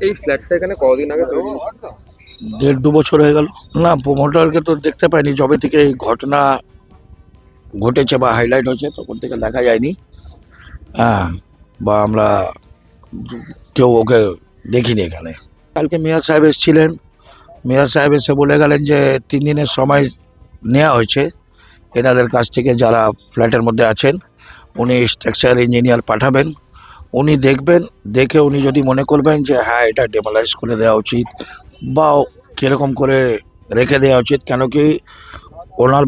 এই ফ্ল্যাটটা এখানে কদিন আগে তৈরি হয়েছে? 1.5-2 বছর হয়ে গেল। না, প্রমোটারকে তো দেখতে পাইনি, যবে থেকে এই ঘটনা ঘটেছে বা হাইলাইট হয়েছে তখন থেকে দেখা যায়নি। হ্যাঁ, বা আমরা কেউ ওকে দেখিনি এখানে। কালকে মেয়র সাহেব এসেছিলেন, মেয়র সাহেব এসে বলে গেলেন যে 3 দিনের সময় নেওয়া হয়েছে এনাদের কাছ থেকে, যারা ফ্ল্যাটের মধ্যে আছেন। উনি স্ট্রাকচার ইঞ্জিনিয়ার পাঠাবেন, উনি দেখবেন, দেখে উনি যদি মনে করবেন যে হ্যাঁ এটা ডেমোলাইজ করে দেওয়া উচিত বা কীরকম করে রেখে দেওয়া উচিত, কেন কি ওনার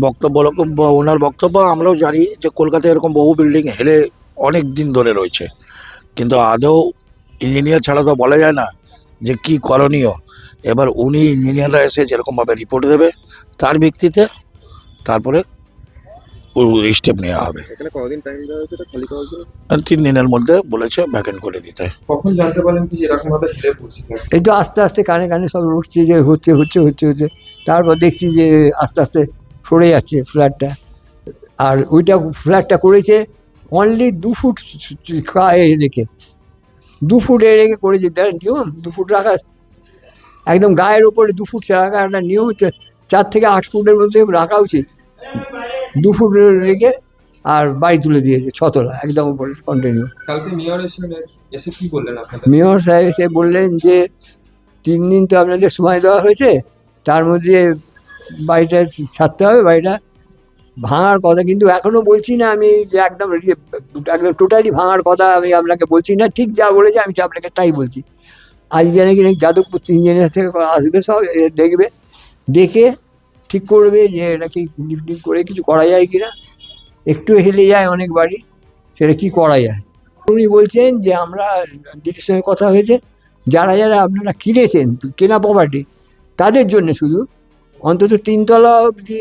বক্তব্য আমরাও জানি যে কলকাতায় এরকম বহু বিল্ডিং হেলে অনেক দিন ধরে রয়েছে, কিন্তু আদৌ ইঞ্জিনিয়ার ছাড়া তো বলা যায় না যে কি করণীয়। এবার উনি ইঞ্জিনিয়াররা এসে যেরকমভাবে রিপোর্ট দেবে তার ভিত্তিতে তারপরে স্টেপ নেওয়া হবে। এখানে কদিন টাইম দেওয়া হয়েছে এটা খালি করার জন্য? 3 দিনের মধ্যে বলেছে ভ্যাকেন্ট করে দিতে। কখন জানতে পারলেন কি এরকম ভাবে হেলে পড়ছে? এই তো আস্তে আস্তে কানে কানে সব উঠছে যে হচ্ছে। তারপর দেখছি যে আস্তে আস্তে সরে যাচ্ছে ফ্ল্যাটটা। আর ওইটা ফ্ল্যাটটা করেছে অনলি 2 ফুট রেখে, 2 ফুট রেখে করেছে। তার নিয়ম 2 ফুট রাখা, একদম গায়ের ওপরে 2 ফুট রাখা একটা নিয়ম হচ্ছে। 4 থেকে 8 ফুটের মধ্যে রাখা উচিত, 2 ফুট রেখে আর বাড়ি তুলে দিয়েছে 6 তলা একদম উপরে কন্টিনিউ। কালকে মেয়র এসে কি বললেন আপনাদের? মেয়র সাহেব এসে বললেন যে 3 দিন তো আপনাদের সময় দেওয়া হয়েছে, তার মধ্যে বাড়িটা ছাড়তে হবে। বাড়িটা ভাঙার কথা কিন্তু এখনও বলছি না আমি যে একদম টোটালি ভাঙার কথা আমি আপনাকে বলছি না, ঠিক যা বলেছে আমি আপনাকে তাই বলছি। আজকে নাকি যাদবপুর ইঞ্জিনিয়ার থেকে আসবে, সব দেখবে, দেখে ঠিক করবে যে এটা কি লিফটিং করে কিছু করা যায় কি না। একটু হেলে যায় অনেক বাড়ি, সেটা কি করা যায়। উনি বলছেন যে আমরা দিদির সঙ্গে কথা হয়েছে, যারা যারা আপনারা কিনেছেন কেনা প্রপার্টি তাদের জন্য শুধু অন্তত 3 তলা অবধি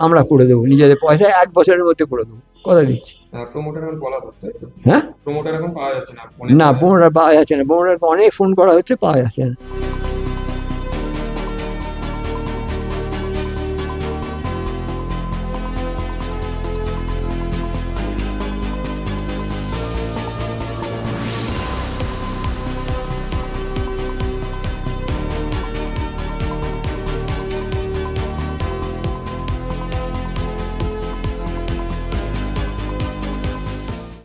আমরা করে দেবো নিজেদের পয়সায়, 1 বছরের মধ্যে করে দেবো, কথা দিচ্ছি। প্রমোটার এখন বলা হচ্ছে, তাই তো? হ্যাঁ, প্রমোটার এখন পাওয়া যাচ্ছে না? না, প্রমোটার পাওয়া যাচ্ছে না। প্রমোটারকে অনেক ফোন করা হচ্ছে, পাওয়া যাচ্ছে না।